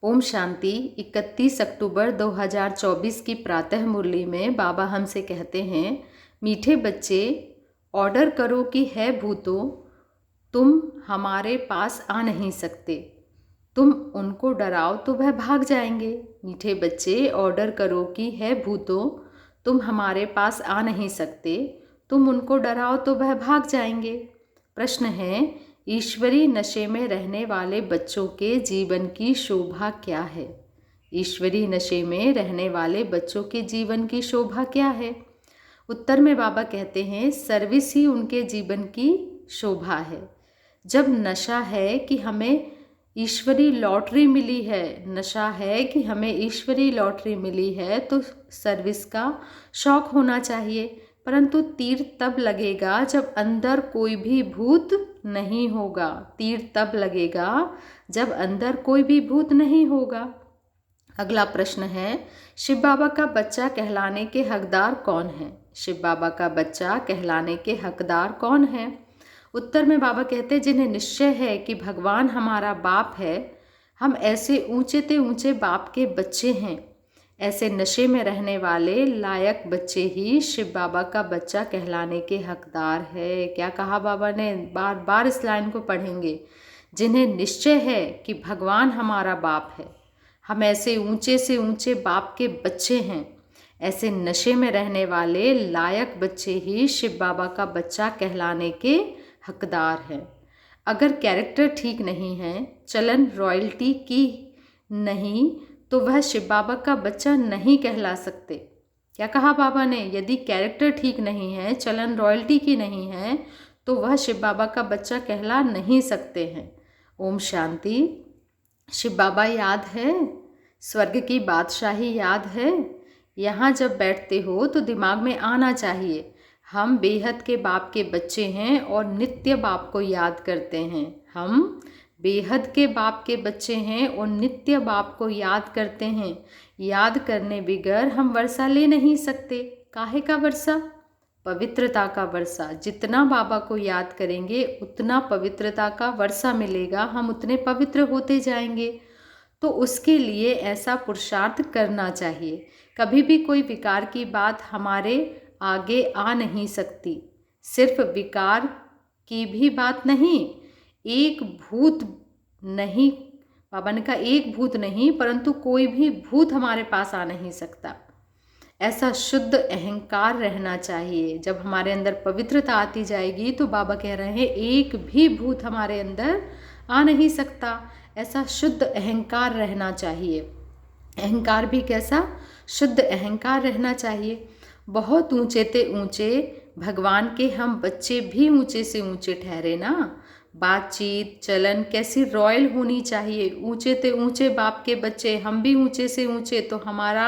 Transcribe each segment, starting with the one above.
ओम शांति। 31 अक्टूबर 2024 की प्रातः मुरली में बाबा हमसे कहते हैं, मीठे बच्चे, ऑर्डर करो कि है भूतो, तुम हमारे पास आ नहीं सकते। तुम उनको डराओ तो वह भाग जाएंगे। मीठे बच्चे, ऑर्डर करो कि है भूतो, तुम हमारे पास आ नहीं सकते। तुम उनको डराओ तो वह भाग जाएंगे। प्रश्न है, ईश्वरी नशे में रहने वाले बच्चों के जीवन की शोभा क्या है? ईश्वरी नशे में रहने वाले बच्चों के जीवन की शोभा क्या है? उत्तर में बाबा कहते हैं, सर्विस ही उनके जीवन की शोभा है। जब नशा है कि हमें ईश्वरी लॉटरी मिली है, नशा है कि हमें ईश्वरी लॉटरी मिली है, तो सर्विस का शौक होना चाहिए। परंतु तीर तब लगेगा जब अंदर कोई भी भूत नहीं होगा। तीर तब लगेगा जब अंदर कोई भी भूत नहीं होगा। अगला प्रश्न है, शिव बाबा का बच्चा कहलाने के हकदार कौन है? शिव बाबा का बच्चा कहलाने के हकदार कौन है? उत्तर में बाबा कहते हैं, जिन्हें निश्चय है कि भगवान हमारा बाप है, हम ऐसे ऊंचे ते ऊंचे बाप के बच्चे हैं। ऐसे नशे में रहने वाले लायक बच्चे ही शिव बाबा का बच्चा कहलाने के हकदार है। क्या कहा बाबा ने? बार बार इस लाइन को पढ़ेंगे। जिन्हें निश्चय है कि भगवान हमारा बाप है, हम ऐसे ऊंचे से ऊंचे बाप के बच्चे हैं। ऐसे नशे में रहने वाले लायक बच्चे ही शिव बाबा का बच्चा कहलाने के हकदार हैं। अगर कैरेक्टर ठीक नहीं है, चलन रॉयल्टी की नहीं, तो वह शिव बाबा का बच्चा नहीं कहला सकते। क्या कहा बाबा ने? यदि कैरेक्टर ठीक नहीं है, चलन रॉयल्टी की नहीं है, तो वह शिव बाबा का बच्चा कहला नहीं सकते हैं। ओम शांति। शिव बाबा याद है? स्वर्ग की बादशाही याद है? यहाँ जब बैठते हो तो दिमाग में आना चाहिए, हम बेहद के बाप के बच्चे हैं और नित्य बाप को याद करते हैं। हम बेहद के बाप के बच्चे हैं और नित्य बाप को याद करते हैं। याद करने बिगर हम वर्षा ले नहीं सकते। काहे का वर्षा? पवित्रता का वर्षा। जितना बाबा को याद करेंगे उतना पवित्रता का वर्षा मिलेगा, हम उतने पवित्र होते जाएंगे। तो उसके लिए ऐसा पुरुषार्थ करना चाहिए। कभी भी कोई विकार की बात हमारे आगे आ नहीं सकती। सिर्फ विकार की भी बात नहीं, एक भूत नहीं, बाबा ने कहा एक भूत नहीं, परंतु कोई भी भूत हमारे पास आ नहीं सकता। ऐसा शुद्ध अहंकार रहना चाहिए। जब हमारे अंदर पवित्रता आती जाएगी तो बाबा कह रहे हैं, एक भी भूत हमारे अंदर आ नहीं सकता। ऐसा शुद्ध अहंकार रहना चाहिए। अहंकार भी कैसा? शुद्ध अहंकार रहना चाहिए। बहुत ऊंचे ते ऊंचे भगवान के हम बच्चे भी ऊंचे से ऊंचे ठहरे ना। बातचीत चलन कैसी रॉयल होनी चाहिए। ऊंचे ते ऊंचे बाप के बच्चे, हम भी ऊंचे से ऊंचे, तो हमारा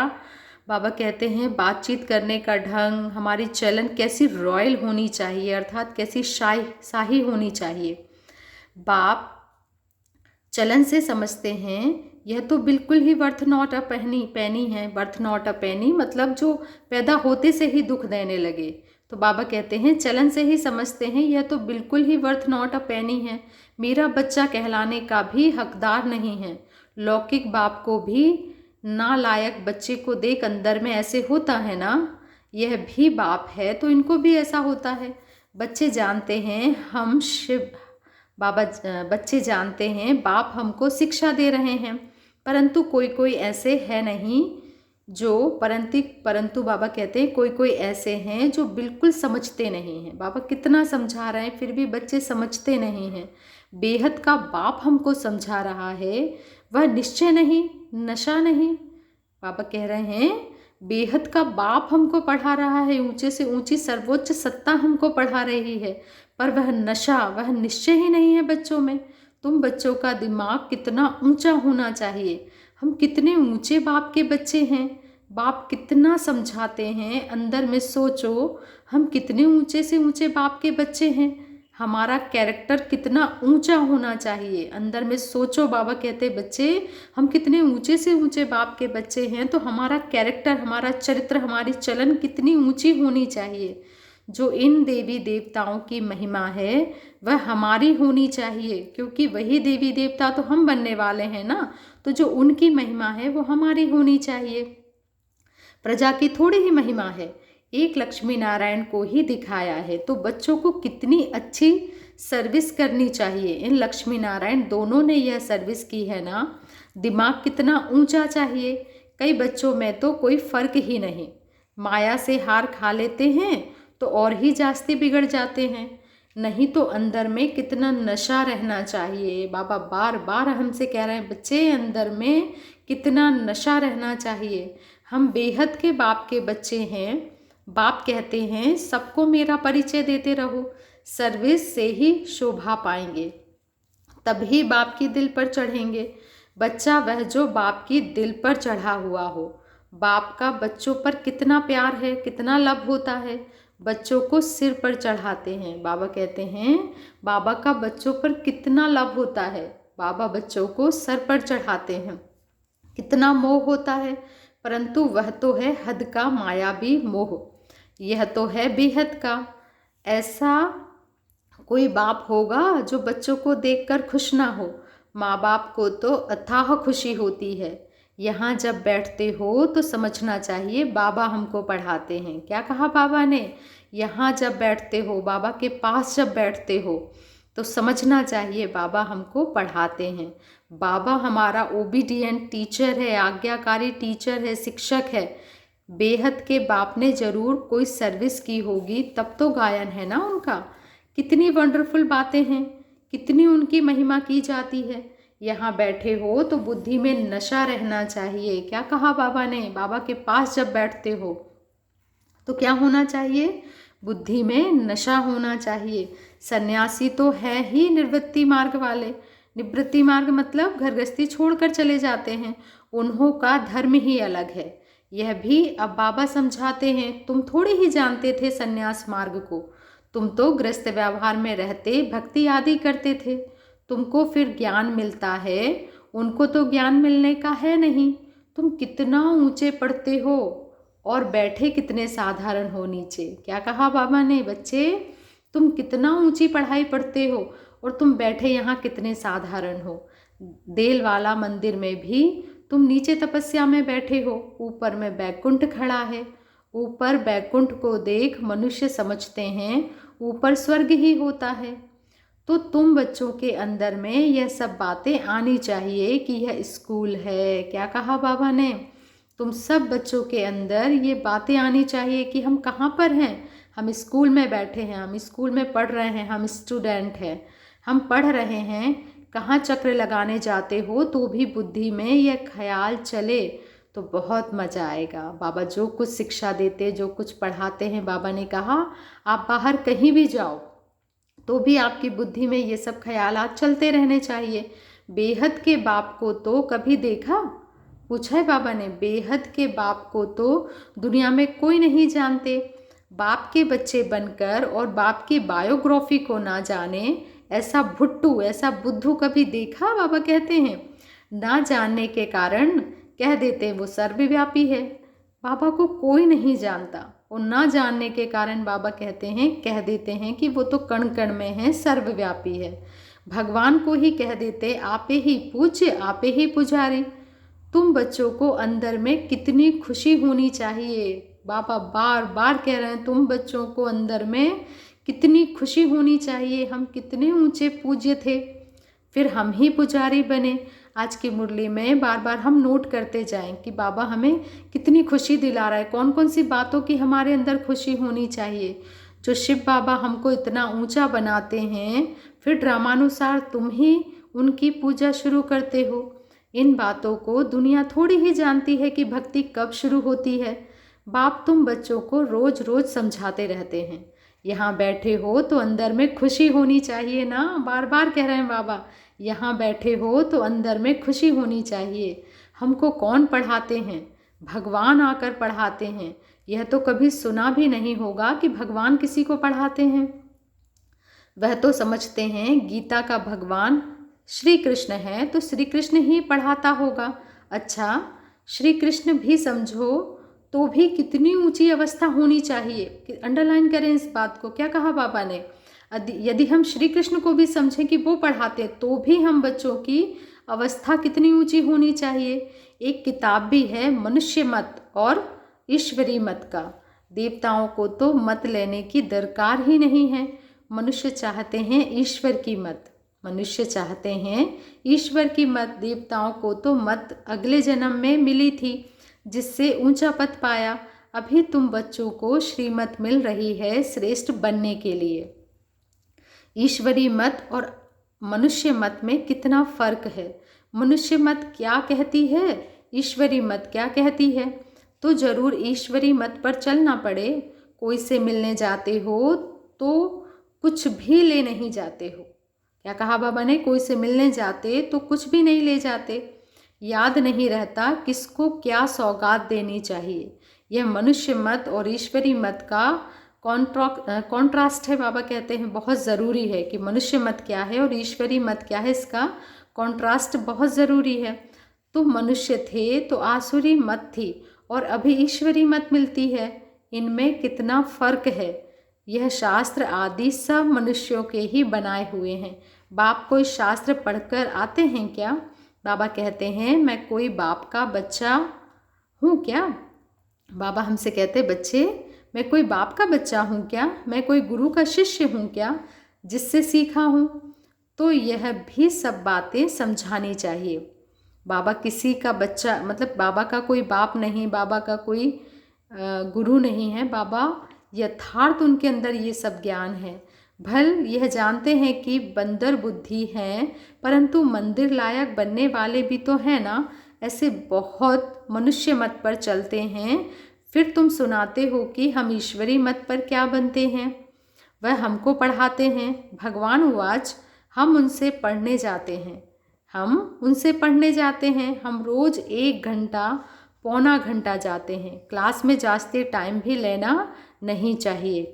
बाबा कहते हैं बातचीत करने का ढंग, हमारी चलन कैसी रॉयल होनी चाहिए, अर्थात कैसी शाही होनी चाहिए। बाप चलन से समझते हैं यह तो बिल्कुल ही वर्थ नॉट अ पैनी है। वर्थ नॉट अ पैनी मतलब जो पैदा होते से ही दुख देने लगे। तो बाबा कहते हैं चलन से ही समझते हैं यह तो बिल्कुल ही वर्थ नॉट अ पैनी है, मेरा बच्चा कहलाने का भी हकदार नहीं है। लौकिक बाप को भी नालायक बच्चे को देख अंदर में ऐसे होता है ना, यह भी बाप है तो इनको भी ऐसा होता है। बच्चे जानते हैं हम शिव बाबा, बच्चे जानते हैं बाप हमको शिक्षा दे रहे हैं, परंतु कोई कोई ऐसे है नहीं जो परंतु बाबा कहते हैं कोई कोई ऐसे हैं जो बिल्कुल समझते नहीं हैं। बाबा कितना समझा रहे हैं फिर भी बच्चे समझते नहीं हैं। बेहद का बाप हमको समझा रहा है, वह निश्चय नहीं, नशा नहीं। बाबा कह रहे हैं बेहद का बाप हमको पढ़ा रहा है, ऊंचे से ऊंची सर्वोच्च सत्ता हमको पढ़ा रही है, पर वह नशा, वह निश्चय ही नहीं है बच्चों में। तुम बच्चों का दिमाग कितना ऊंचा होना चाहिए। हम कितने ऊंचे बाप के बच्चे हैं। बाप कितना समझाते हैं, अंदर में सोचो हम कितने ऊंचे से ऊंचे बाप के बच्चे हैं। हमारा कैरेक्टर कितना ऊंचा होना चाहिए, अंदर में सोचो। बाबा कहते बच्चे हम कितने ऊंचे से ऊंचे बाप के बच्चे हैं, तो हमारा कैरेक्टर, हमारा चरित्र, हमारी चलन कितनी ऊंची होनी चाहिए। जो इन देवी देवताओं की महिमा है वह हमारी होनी चाहिए, क्योंकि वही देवी देवता तो हम बनने वाले हैं ना। तो जो उनकी महिमा है वो हमारी होनी चाहिए। प्रजा की थोड़ी ही महिमा है, एक लक्ष्मी नारायण को ही दिखाया है। तो बच्चों को कितनी अच्छी सर्विस करनी चाहिए। इन लक्ष्मी नारायण दोनों ने यह सर्विस की है ना, दिमाग कितना ऊंचा चाहिए। कई बच्चों में तो कोई फर्क ही नहीं, माया से हार खा लेते हैं तो और ही जास्ती बिगड़ जाते हैं। नहीं तो अंदर में कितना नशा रहना चाहिए। बाबा बार बार हमसे कह रहे हैं, बच्चे अंदर में कितना नशा रहना चाहिए। हम बेहद के बाप के बच्चे हैं। बाप कहते हैं सबको मेरा परिचय देते रहो, सर्विस से ही शोभा पाएंगे, तभी बाप की दिल पर चढ़ेंगे। बच्चा वह जो बाप की दिल पर चढ़ा हुआ हो। बाप का बच्चों पर कितना प्यार है, कितना लव होता है। बच्चों को सिर पर चढ़ाते हैं। बाबा कहते हैं बाबा का बच्चों पर कितना लव होता है। बाबा बच्चों को सर पर चढ़ाते हैं। कितना मोह होता है, परंतु वह तो है हद का मायावी मोह, यह तो है बेहद का। ऐसा कोई बाप होगा जो बच्चों को देखकर खुश ना हो। माँ बाप को तो अथाह खुशी होती है। यहाँ जब बैठते हो तो समझना चाहिए बाबा हमको पढ़ाते हैं। क्या कहा बाबा ने? यहाँ जब बैठते हो, बाबा के पास जब बैठते हो तो समझना चाहिए बाबा हमको पढ़ाते हैं। बाबा हमारा ओबीडियंट टीचर है, आज्ञाकारी टीचर है, शिक्षक है। बेहद के बाप ने ज़रूर कोई सर्विस की होगी, तब तो गायन है ना उनका। कितनी वंडरफुल बातें हैं, कितनी उनकी महिमा की जाती है। यहाँ बैठे हो तो बुद्धि में नशा रहना चाहिए। क्या कहा बाबा ने? बाबा के पास जब बैठते हो तो क्या होना चाहिए? बुद्धि में नशा होना चाहिए। सन्यासी तो है ही निवृत्ति मार्ग वाले। निवृत्ति मार्ग मतलब घर गृहस्थी छोड़कर चले जाते हैं, उन्हों का धर्म ही अलग है। यह भी अब बाबा समझाते हैं। तुम थोड़े ही जानते थे सन्यास मार्ग को, तुम तो गृहस्थ व्यवहार में रहते भक्ति आदि करते थे। तुमको फिर ज्ञान मिलता है, उनको तो ज्ञान मिलने का है नहीं। तुम कितना ऊंचे पढ़ते हो और बैठे कितने साधारण हो नीचे। क्या कहा बाबा ने? बच्चे तुम कितना ऊंची पढ़ाई पढ़ते हो और तुम बैठे यहाँ कितने साधारण हो। देल वाला मंदिर में भी तुम नीचे तपस्या में बैठे हो, ऊपर में बैकुंठ खड़ा है। ऊपर बैकुंठ को देख मनुष्य समझते हैं ऊपर स्वर्ग ही होता है। तो तुम बच्चों के अंदर में यह सब बातें आनी चाहिए कि यह स्कूल है। क्या कहा बाबा ने? तुम सब बच्चों के अंदर ये बातें आनी चाहिए कि हम कहाँ पर हैं। हम स्कूल में बैठे हैं, हम स्कूल में पढ़ रहे हैं, हम स्टूडेंट हैं, हम पढ़ रहे हैं। कहाँ चक्र लगाने जाते हो तो भी बुद्धि में यह ख्याल चले तो बहुत मज़ा आएगा। बाबा जो कुछ शिक्षा देते, जो कुछ पढ़ाते हैं, बाबा ने कहा आप बाहर कहीं भी जाओ तो भी आपकी बुद्धि में ये सब ख्यालात चलते रहने चाहिए। बेहद के बाप को तो कभी देखा? पूछा है बाबा ने। बेहद के बाप को तो दुनिया में कोई नहीं जानते। बाप के बच्चे बनकर और बाप की बायोग्राफी को ना जाने ऐसा भुट्टू, ऐसा बुद्धू कभी देखा? बाबा कहते हैं ना जानने के कारण कह देते हैं वो सर्वव्यापी है। बाबा को कोई नहीं जानता और ना जानने के कारण बाबा कहते हैं, कह देते हैं कि वो तो कण कण में है, सर्वव्यापी है। भगवान को ही कह देते आपे ही पूज्य, आपे ही पुजारी। तुम बच्चों को अंदर में कितनी खुशी होनी चाहिए। बाबा बार बार कह रहे हैं तुम बच्चों को अंदर में कितनी खुशी होनी चाहिए। हम कितने ऊंचे पूज्य थे, फिर हम ही पुजारी बने। आज की मुरली में बार बार हम नोट करते जाएं कि बाबा हमें कितनी खुशी दिला रहा है, कौन कौन सी बातों की हमारे अंदर खुशी होनी चाहिए। जो शिव बाबा हमको इतना ऊंचा बनाते हैं, फिर ड्रामानुसार तुम ही उनकी पूजा शुरू करते हो। इन बातों को दुनिया थोड़ी ही जानती है कि भक्ति कब शुरू होती है। बाप तुम बच्चों को रोज रोज समझाते रहते हैं। यहाँ बैठे हो तो अंदर में खुशी होनी चाहिए ना। बार बार कह रहे हैं बाबा, यहाँ बैठे हो तो अंदर में खुशी होनी चाहिए। हमको कौन पढ़ाते हैं? भगवान आकर पढ़ाते हैं। यह तो कभी सुना भी नहीं होगा कि भगवान किसी को पढ़ाते हैं। वह तो समझते हैं गीता का भगवान श्री कृष्ण है तो श्री कृष्ण ही पढ़ाता होगा। अच्छा, श्री कृष्ण भी समझो तो भी कितनी ऊंची अवस्था होनी चाहिए। अंडरलाइन करें इस बात को। क्या कहा बाबा ने? यदि हम श्री कृष्ण को भी समझें कि वो पढ़ाते तो भी हम बच्चों की अवस्था कितनी ऊंची होनी चाहिए। एक किताब भी है मनुष्य मत और ईश्वरी मत का। देवताओं को तो मत लेने की दरकार ही नहीं है। मनुष्य चाहते हैं ईश्वर की मत। मनुष्य चाहते हैं ईश्वर की मत। देवताओं को तो मत अगले जन्म में मिली थी, जिससे ऊंचा पद पाया। अभी तुम बच्चों को श्रीमत मिल रही है श्रेष्ठ बनने के लिए। ईश्वरी मत और मनुष्य मत में कितना फर्क है। मनुष्य मत क्या कहती है, ईश्वरी मत क्या कहती है। तो जरूर ईश्वरी मत पर चलना पड़े। कोई से मिलने जाते हो तो कुछ भी ले नहीं जाते हो। क्या कहा बाबा ने, कोई से मिलने जाते तो कुछ भी नहीं ले जाते। याद नहीं रहता किसको क्या सौगात देनी चाहिए। यह मनुष्य मत और ईश्वरी मत का कॉन्ट्रास्ट है। बाबा कहते हैं बहुत ज़रूरी है कि मनुष्य मत क्या है और ईश्वरी मत क्या है, इसका कॉन्ट्रास्ट बहुत ज़रूरी है। तो मनुष्य थे तो आसुरी मत थी और अभी ईश्वरी मत मिलती है। इनमें कितना फ़र्क है। यह शास्त्र आदि सब मनुष्यों के ही बनाए हुए हैं। बाप कोई शास्त्र पढ़कर आते हैं क्या? बाबा कहते हैं मैं कोई बाप का बच्चा हूँ क्या? बाबा हमसे कहते बच्चे मैं कोई बाप का बच्चा हूँ क्या? मैं कोई गुरु का शिष्य हूँ क्या जिससे सीखा हूँ? तो यह भी सब बातें समझानी चाहिए। बाबा किसी का बच्चा मतलब बाबा का कोई बाप नहीं, बाबा का कोई गुरु नहीं है। बाबा यथार्थ उनके अंदर ये सब ज्ञान है। भल यह जानते हैं कि बंदर बुद्धि हैं, परंतु मंदिर लायक बनने वाले भी तो हैं ना। ऐसे बहुत मनुष्य मत पर चलते हैं। फिर तुम सुनाते हो कि हम ईश्वरी मत पर क्या बनते हैं। वह हमको पढ़ाते हैं। भगवान उवाच हम उनसे पढ़ने जाते हैं। हम रोज़ 1 घंटा पौना घंटा जाते हैं। क्लास में जास्ती टाइम भी लेना नहीं चाहिए।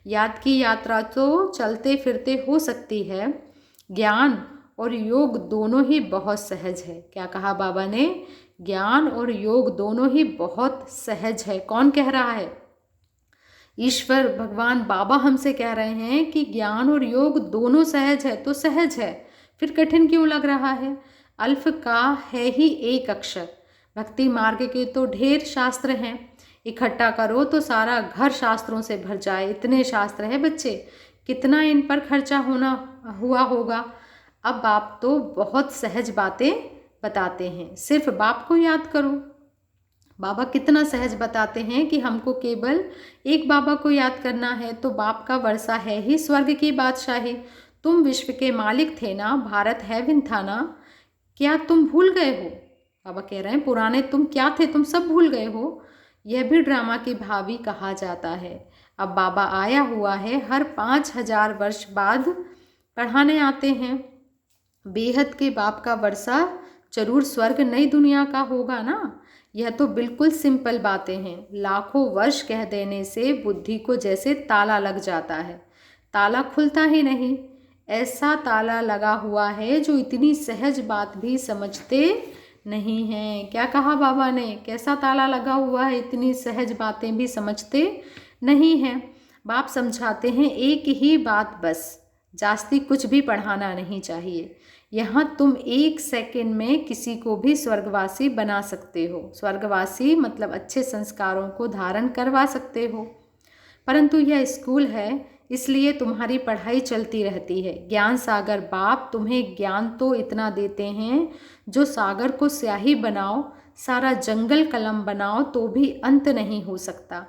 याद की यात्रा तो चलते फिरते हो सकती है। ज्ञान और योग दोनों ही बहुत सहज है। क्या कहा बाबा ने? ज्ञान और योग दोनों ही बहुत सहज है। कौन कह रहा है? ईश्वर भगवान बाबा हमसे कह रहे हैं कि ज्ञान और योग दोनों सहज है। तो सहज है, फिर कठिन क्यों लग रहा है? अल्फ का है ही एक अक्षर। भक्ति मार्ग के तो ढेर शास्त्र हैं। इकट्ठा करो तो सारा घर शास्त्रों से भर जाए। इतने शास्त्र है बच्चे, कितना इन पर खर्चा हुआ होगा। अब बाप तो बहुत सहज बातें बताते हैं। सिर्फ बाप को याद करो। बाबा कितना सहज बताते हैं कि हमको केवल एक बाबा को याद करना है। तो बाप का वर्षा है ही स्वर्ग की बादशाही। तुम विश्व के मालिक थे ना, भारत है विन था ना, क्या तुम भूल गए हो? बाबा कह रहे हैं पुराने तुम क्या थे, तुम सब भूल गए हो। यह भी ड्रामा की भावी कहा जाता है। अब बाबा आया हुआ है, हर 5000 वर्ष बाद पढ़ाने आते हैं। बेहद के बाप का वर्षा जरूर स्वर्ग नई दुनिया का होगा ना। यह तो बिल्कुल सिंपल बातें हैं। लाखों वर्ष कह देने से बुद्धि को जैसे ताला लग जाता है, ताला खुलता ही नहीं। ऐसा ताला लगा हुआ है जो इतनी सहज बात भी समझते नहीं हैं। क्या कहा बाबा ने? कैसा ताला लगा हुआ है, इतनी सहज बातें भी समझते नहीं हैं। बाप समझाते हैं एक ही बात बस, जास्ती कुछ भी पढ़ाना नहीं चाहिए। यहाँ तुम 1 सेकंड में किसी को भी स्वर्गवासी बना सकते हो। स्वर्गवासी मतलब अच्छे संस्कारों को धारण करवा सकते हो। परंतु यह स्कूल है, इसलिए तुम्हारी पढ़ाई चलती रहती है। ज्ञान सागर बाप तुम्हें ज्ञान तो इतना देते हैं जो सागर को स्याही बनाओ, सारा जंगल कलम बनाओ तो भी अंत नहीं हो सकता।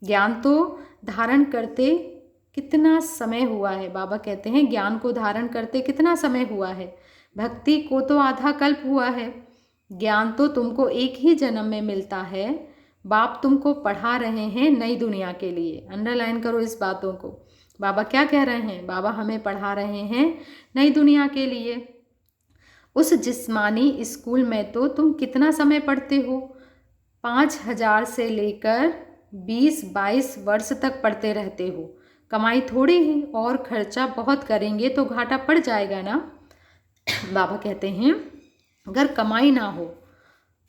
ज्ञान तो धारण करते कितना समय हुआ है। बाबा कहते हैं ज्ञान को धारण करते कितना समय हुआ है। भक्ति को तो आधा कल्प हुआ है। ज्ञान तो तुमको एक ही जन्म में मिलता है। बाप तुमको पढ़ा रहे हैं नई दुनिया के लिए। अंडरलाइन करो इस बातों को। बाबा क्या कह रहे हैं? बाबा हमें पढ़ा रहे हैं नई दुनिया के लिए। उस जिस्मानी स्कूल में तो तुम कितना समय पढ़ते हो? 5000 से लेकर 20-22 वर्ष तक पढ़ते रहते हो। कमाई थोड़ी ही और खर्चा बहुत करेंगे तो घाटा पड़ जाएगा ना। बाबा कहते हैं अगर कमाई ना हो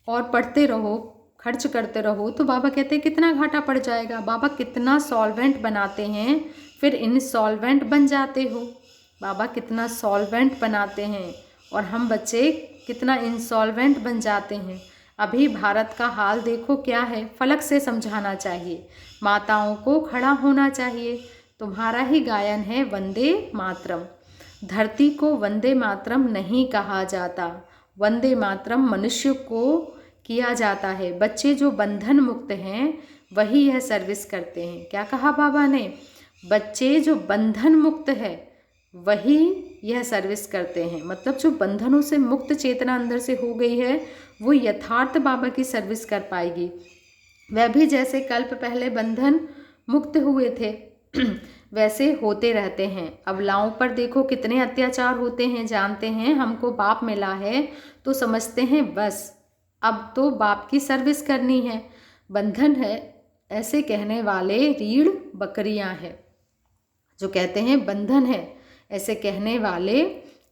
और पढ़ते रहो, खर्च करते रहो, तो बाबा कहते हैं कितना घाटा पड़ जाएगा। बाबा कितना सॉल्वेंट बनाते हैं, फिर इंसॉल्वेंट बन जाते हो। बाबा कितना सॉल्वेंट बनाते हैं और हम बच्चे कितना इंसॉल्वेंट बन जाते हैं। अभी भारत का हाल देखो क्या है। फलक से समझाना चाहिए, माताओं को खड़ा होना चाहिए। तुम्हारा ही गायन है वंदे मातरम। धरती को वंदे मातरम नहीं कहा जाता, वंदे मातरम मनुष्य को किया जाता है। बच्चे जो बंधन मुक्त हैं वही यह सर्विस करते हैं। क्या कहा बाबा ने? बच्चे जो बंधन मुक्त है वही यह सर्विस करते हैं। मतलब जो बंधनों से मुक्त चेतना अंदर से हो गई है वो यथार्थ बाबा की सर्विस कर पाएगी। वह भी जैसे कल्प पहले बंधन मुक्त हुए थे वैसे होते रहते हैं। अबलाओं पर देखो कितने अत्याचार होते हैं। जानते हैं हमको बाप मिला है तो समझते हैं बस अब तो बाप की सर्विस करनी है। बंधन है ऐसे कहने वाले रीढ़ बकरियां हैं। जो कहते हैं बंधन है ऐसे कहने वाले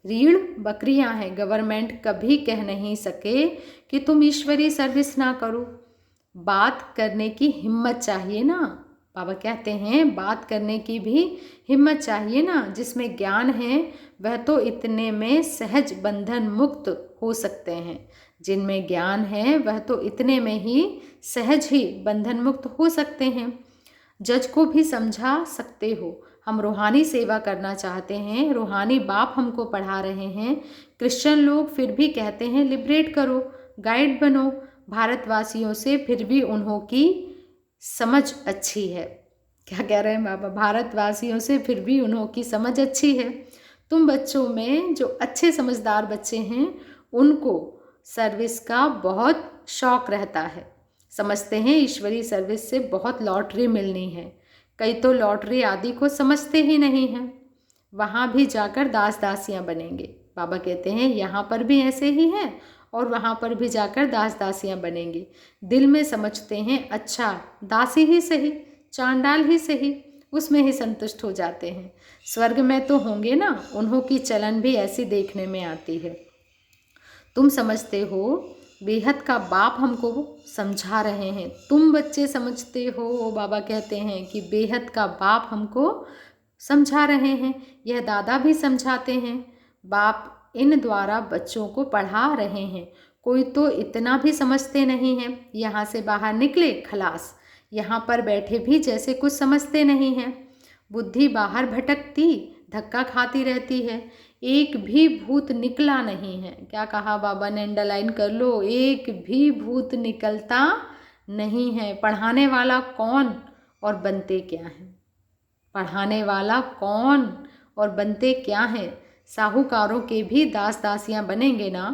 रीढ़ बकरियां हैं। गवर्नमेंट कभी कह नहीं सके कि तुम ईश्वरीय सर्विस ना करो। बात करने की हिम्मत चाहिए ना। बाबा कहते हैं बात करने की भी हिम्मत चाहिए ना। जिसमें ज्ञान है वह तो इतने में सहज बंधन मुक्त हो सकते हैं। जिनमें ज्ञान है वह तो इतने में ही सहज ही बंधन मुक्त हो सकते हैं। जज को भी समझा सकते हो। हम रूहानी सेवा करना चाहते हैं, रूहानी बाप हमको पढ़ा रहे हैं। क्रिश्चियन लोग फिर भी कहते हैं लिबरेट करो, गाइड बनो भारतवासियों से। फिर भी उन्हों की समझ अच्छी है। क्या कह रहे हैं बाबा? भारतवासियों से फिर भी उन्हों की समझ अच्छी है। तुम बच्चों में जो अच्छे समझदार बच्चे हैं उनको सर्विस का बहुत शौक रहता है। समझते हैं ईश्वरीय सर्विस से बहुत लॉटरी मिलनी है। कई तो लॉटरी आदि को समझते ही नहीं हैं। वहाँ भी जाकर दास दासियाँ बनेंगे। बाबा कहते हैं यहाँ पर भी ऐसे ही हैं और वहाँ पर भी जाकर दास दासियाँ बनेंगे। दिल में समझते हैं अच्छा दासी ही सही, चांडाल ही सही, उसमें ही संतुष्ट हो जाते हैं। स्वर्ग में तो होंगे ना। उन्हों की चलन भी ऐसी देखने में आती है। तुम समझते हो बेहद का बाप हमको समझा रहे हैं। तुम बच्चे समझते हो, बाबा कहते हैं कि बेहद का बाप हमको समझा रहे हैं। यह दादा भी समझाते हैं। बाप इन द्वारा बच्चों को पढ़ा रहे हैं। कोई तो इतना भी समझते नहीं हैं। यहाँ से बाहर निकले खलास, यहाँ पर बैठे भी जैसे कुछ समझते नहीं हैं। बुद्धि बाहर भटकती धक्का खाती रहती है। एक भी भूत निकला नहीं है। क्या कहा बाबा ने? अंडरलाइन कर लो, एक भी भूत निकलता नहीं है। पढ़ाने वाला कौन और बनते क्या हैं? पढ़ाने वाला कौन और बनते क्या हैं? साहूकारों के भी दास दासियां बनेंगे ना।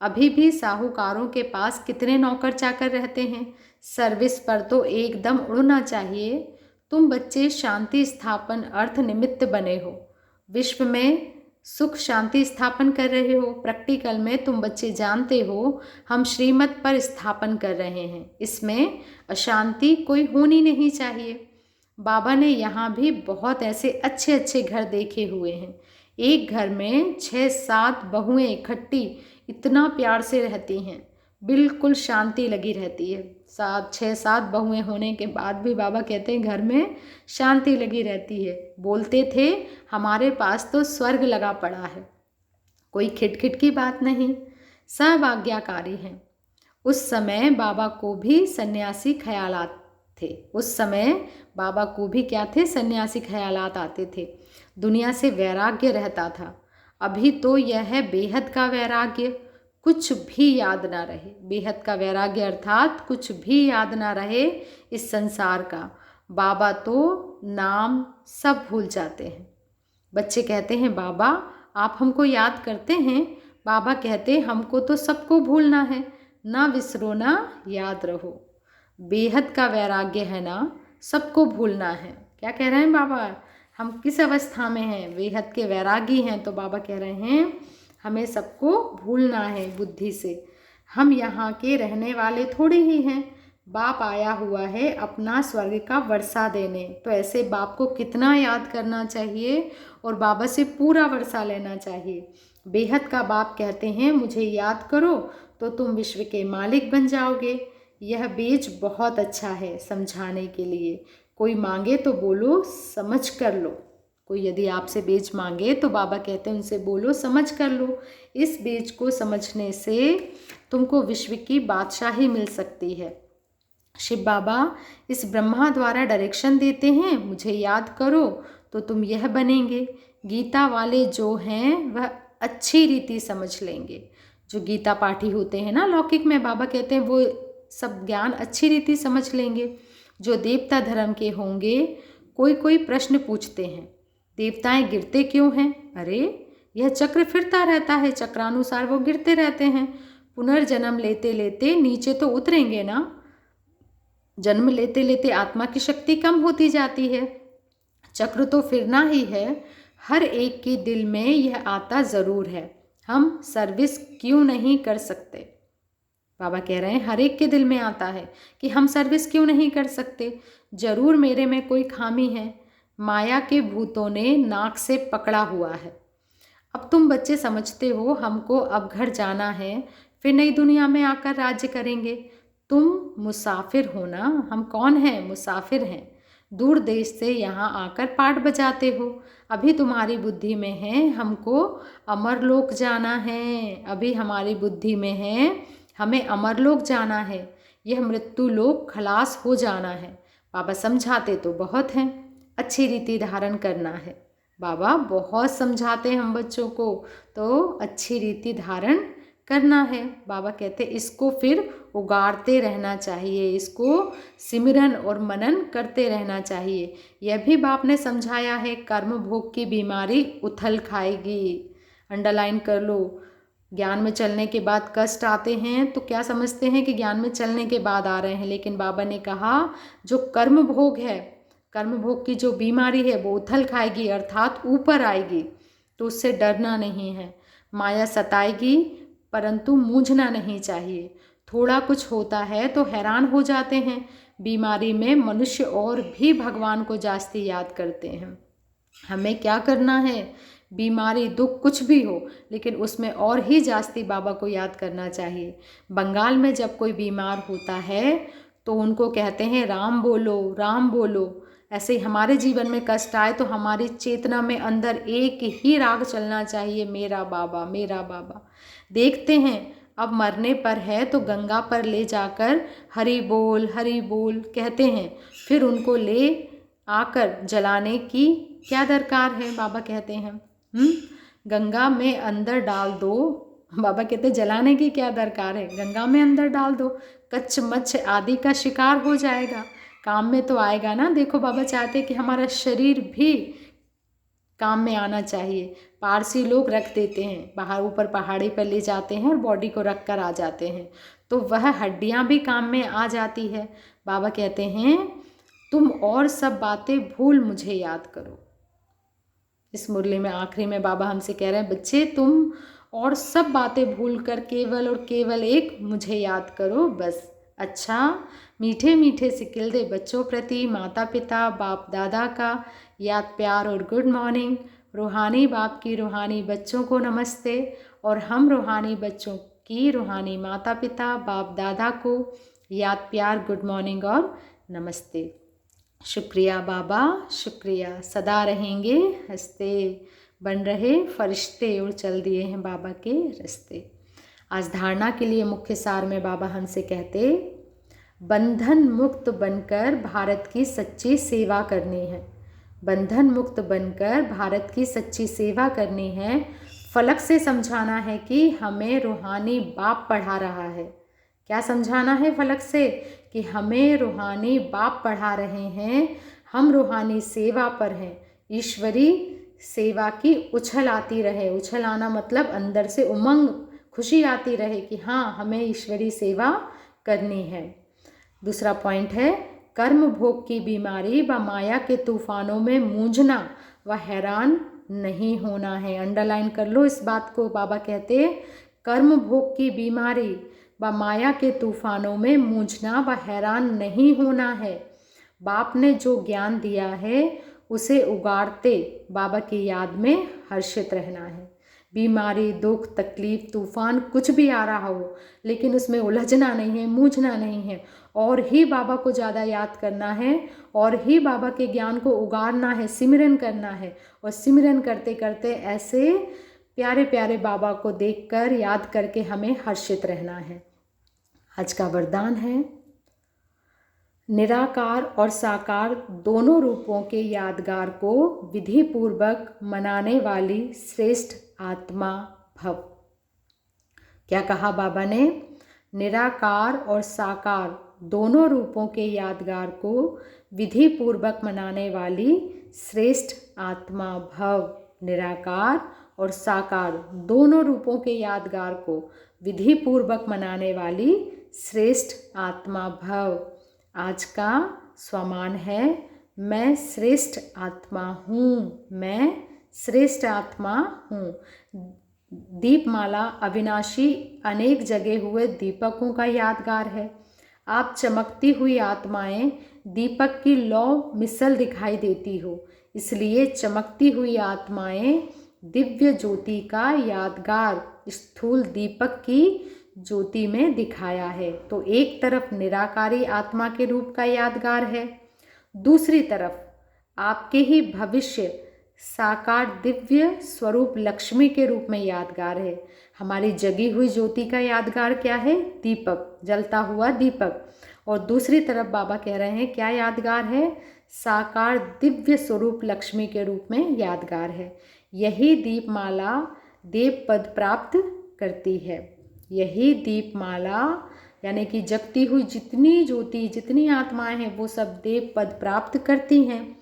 अभी भी साहूकारों के पास कितने नौकर चाकर रहते हैं। सर्विस पर तो एकदम उड़ना चाहिए। तुम बच्चे शांति स्थापन अर्थ निमित्त बने हो। विश्व में सुख शांति स्थापन कर रहे हो। प्रैक्टिकल में तुम बच्चे जानते हो हम श्रीमत पर स्थापन कर रहे हैं। इसमें अशांति कोई होनी नहीं चाहिए। बाबा ने यहाँ भी बहुत ऐसे अच्छे अच्छे घर देखे हुए हैं। एक घर में 6-7 बहुएं इकट्ठी इतना प्यार से रहती हैं, बिल्कुल शांति लगी रहती है। 6-7 बहुएं होने के बाद भी बाबा कहते हैं घर में शांति लगी रहती है। बोलते थे हमारे पास तो स्वर्ग लगा पड़ा है। कोई खिटखिट की बात नहीं, सब आज्ञाकारी हैं। उस समय बाबा को भी सन्यासी ख्यालात थे। उस समय बाबा को भी क्या थे? सन्यासी ख्यालात आते थे। दुनिया से वैराग्य रहता था। अभी तो यह है बेहद का वैराग्य, कुछ भी याद ना रहे। बेहद का वैराग्य अर्थात कुछ भी याद ना रहे इस संसार का। बाबा तो नाम सब भूल जाते हैं। बच्चे कहते हैं बाबा आप हमको याद करते हैं। बाबा कहते हमको तो सबको भूलना है, ना विसरो ना याद रहो। बेहद का वैराग्य है ना, सबको भूलना है। क्या कह रहे हैं बाबा? हम किस अवस्था में हैं? बेहद के वैरागी हैं। तो बाबा कह रहे हैं हमें सबको भूलना है बुद्धि से। हम यहाँ के रहने वाले थोड़े ही हैं। बाप आया हुआ है अपना स्वर्ग का वर्षा देने। तो ऐसे बाप को कितना याद करना चाहिए और बाबा से पूरा वर्षा लेना चाहिए। बेहद का बाप कहते हैं मुझे याद करो तो तुम विश्व के मालिक बन जाओगे। यह बीज बहुत अच्छा है समझाने के लिए। कोई मांगे तो बोलो समझ कर लो। कोई यदि आपसे बीज मांगे तो बाबा कहते हैं उनसे बोलो समझ कर लो, इस बीज को समझने से तुमको विश्व की बादशाही मिल सकती है। शिव बाबा इस ब्रह्मा द्वारा डायरेक्शन देते हैं, मुझे याद करो तो तुम यह बनेंगे। गीता वाले जो हैं वह अच्छी रीति समझ लेंगे। जो गीता पाठी होते हैं ना लौकिक में, बाबा कहते हैं वो सब ज्ञान अच्छी रीति समझ लेंगे। जो देवता धर्म के होंगे, कोई कोई प्रश्न पूछते हैं, देवताएं गिरते क्यों हैं? अरे यह चक्र फिरता रहता है, चक्रानुसार वो गिरते रहते हैं। पुनर्जन्म लेते लेते नीचे तो उतरेंगे ना। जन्म लेते लेते आत्मा की शक्ति कम होती जाती है, चक्र तो फिरना ही है। हर एक के दिल में यह आता ज़रूर है, हम सर्विस क्यों नहीं कर सकते? बाबा कह रहे हैं हर एक के दिल में आता है कि हम सर्विस क्यों नहीं कर सकते। ज़रूर मेरे में कोई खामी है, माया के भूतों ने नाक से पकड़ा हुआ है। अब तुम बच्चे समझते हो हमको अब घर जाना है, फिर नई दुनिया में आकर राज्य करेंगे। तुम मुसाफिर हो ना, हम कौन हैं? मुसाफिर हैं। दूर देश से यहाँ आकर पाठ बजाते हो। अभी तुम्हारी बुद्धि में है हमको अमरलोक जाना है, अभी हमारी बुद्धि में है हमें अमरलोक जाना है, यह मृत्यु लोक खलास हो जाना है। बाबा समझाते तो बहुत हैं, अच्छी रीति धारण करना है। बाबा बहुत समझाते हैं हम बच्चों को, तो अच्छी रीति धारण करना है। बाबा कहते इसको फिर उगाड़ते रहना चाहिए, इसको सिमरन और मनन करते रहना चाहिए। यह भी बाप ने समझाया है, कर्म भोग की बीमारी उथल खाएगी। अंडरलाइन कर लो। ज्ञान में चलने के बाद कष्ट आते हैं तो क्या समझते हैं कि ज्ञान में चलने के बाद आ रहे हैं, लेकिन बाबा ने कहा जो कर्म भोग है, कर्म भोग की जो बीमारी है वो उथल खाएगी, अर्थात ऊपर आएगी। तो उससे डरना नहीं है। माया सताएगी परंतु मूझना नहीं चाहिए। थोड़ा कुछ होता है तो हैरान हो जाते हैं। बीमारी में मनुष्य और भी भगवान को जास्ती याद करते हैं। हमें क्या करना है? बीमारी दुख कुछ भी हो, लेकिन उसमें और ही जास्ती बाबा को याद करना चाहिए। बंगाल में जब कोई बीमार होता है तो उनको कहते हैं राम बोलो, राम बोलो। ऐसे ही हमारे जीवन में कष्ट आए तो हमारी चेतना में अंदर एक ही राग चलना चाहिए, मेरा बाबा, मेरा बाबा। देखते हैं अब मरने पर है तो गंगा पर ले जाकर हरि बोल कहते हैं, फिर उनको ले आकर जलाने की क्या दरकार है? बाबा कहते हैं गंगा में अंदर डाल दो। बाबा कहते जलाने की क्या दरकार है, गंगा में अंदर डाल दो, कच्छ मच्छ आदि का शिकार हो जाएगा, काम में तो आएगा ना। देखो बाबा चाहते कि हमारा शरीर भी काम में आना चाहिए। पारसी लोग रख देते हैं बाहर, ऊपर पहाड़ी पर ले जाते हैं और बॉडी को रख कर आ जाते हैं, तो वह हड्डियां भी काम में आ जाती है। बाबा कहते हैं तुम और सब बातें भूल मुझे याद करो। इस मुरली में आखिरी में बाबा हमसे कह रहे हैं बच्चे तुम और सब बातें भूल कर केवल और केवल एक मुझे याद करो बस। अच्छा, मीठे मीठे सिक्किल दे बच्चों प्रति माता पिता बाप दादा का याद प्यार और गुड मॉर्निंग। रूहानी बाप की रूहानी बच्चों को नमस्ते, और हम रूहानी बच्चों की रूहानी माता पिता बाप दादा को याद प्यार गुड मॉर्निंग और नमस्ते। शुक्रिया बाबा, शुक्रिया। सदा रहेंगे हंसते, बन रहे फरिश्ते और चल दिए हैं बाबा के रास्ते। आज धारणा के लिए मुख्य सार में बाबा हमसे कहते बंधन मुक्त बनकर भारत की सच्ची सेवा करनी है। बंधन मुक्त बनकर भारत की सच्ची सेवा करनी है। फलक से समझाना है कि हमें रूहानी बाप पढ़ा रहा है। क्या समझाना है फलक से? कि हमें रूहानी बाप पढ़ा रहे हैं, हम रूहानी सेवा पर हैं। ईश्वरी सेवा की उछल आती रहे, उछल आना मतलब अंदर से उमंग खुशी आती रहे कि हाँ हमें ईश्वरी सेवा करनी है। दूसरा पॉइंट है कर्म भोग की बीमारी व माया के तूफानों में मूंझना व हैरान नहीं होना है। अंडरलाइन कर लो इस बात को। बाबा कहते कर्म भोग की बीमारी व माया के तूफानों में मूंझना व हैरान नहीं होना है। बाप ने जो ज्ञान दिया है उसे उगाड़ते बाबा की याद में हर्षित रहना है। बीमारी, दुख, तकलीफ, तूफान कुछ भी आ रहा हो, लेकिन उसमें उलझना नहीं है, मूझना नहीं है, और ही बाबा को ज़्यादा याद करना है, और ही बाबा के ज्ञान को उगारना है, सिमरन करना है। और सिमरन करते करते ऐसे प्यारे प्यारे बाबा को देखकर, याद करके हमें हर्षित रहना है। आज का वरदान है, निराकार और साकार दोनों रूपों के यादगार को विधि पूर्वक मनाने वाली श्रेष्ठ आत्मा भव। क्या कहा बाबा ने? निराकार और साकार दोनों रूपों के यादगार को विधि पूर्वक मनाने वाली श्रेष्ठ आत्मा भव। निराकार और साकार दोनों रूपों के यादगार को विधि पूर्वक मनाने वाली श्रेष्ठ आत्मा भव। आज का स्वमान है, मैं श्रेष्ठ आत्मा हूँ, मैं श्रेष्ठ आत्मा हूँ। दीपमाला अविनाशी अनेक जगे हुए दीपकों का यादगार है। आप चमकती हुई आत्माएं दीपक की लौ मिसल दिखाई देती हो, इसलिए चमकती हुई आत्माएं दिव्य ज्योति का यादगार स्थूल दीपक की ज्योति में दिखाया है। तो एक तरफ निराकारी आत्मा के रूप का यादगार है, दूसरी तरफ आपके ही भविष्य साकार दिव्य स्वरूप लक्ष्मी के रूप में यादगार है। हमारी जगी हुई ज्योति का यादगार क्या है? दीपक, जलता हुआ दीपक। और दूसरी तरफ बाबा कह रहे हैं क्या यादगार है? साकार दिव्य स्वरूप लक्ष्मी के रूप में यादगार है। यही दीपमाला देव पद प्राप्त करती है। यही दीपमाला यानी कि जगती हुई जितनी ज्योति, जितनी आत्माएं हैं, वो सब देव पद प्राप्त करती हैं।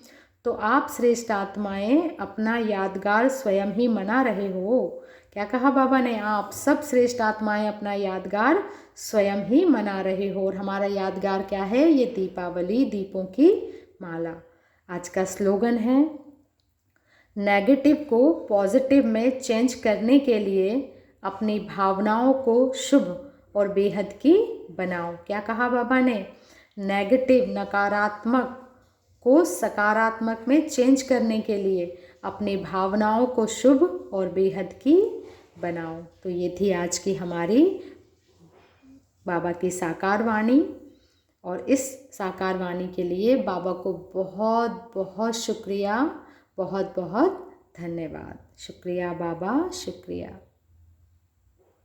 तो आप श्रेष्ठ आत्माएं अपना यादगार स्वयं ही मना रहे हो। क्या कहा बाबा ने? आप सब श्रेष्ठ आत्माएं अपना यादगार स्वयं ही मना रहे हो। और हमारा यादगार क्या है? ये दीपावली, दीपों की माला। आज का स्लोगन है, नेगेटिव को पॉजिटिव में चेंज करने के लिए अपनी भावनाओं को शुभ और बेहद की बनाओ। क्या कहा बाबा ने? नेगेटिव, नकारात्मक को सकारात्मक में चेंज करने के लिए अपनी भावनाओं को शुभ और बेहद की बनाओ। तो ये थी आज की हमारी बाबा की साकार वाणी। और इस साकार वाणी के लिए बाबा को बहुत बहुत शुक्रिया, बहुत बहुत धन्यवाद। शुक्रिया बाबा, शुक्रिया।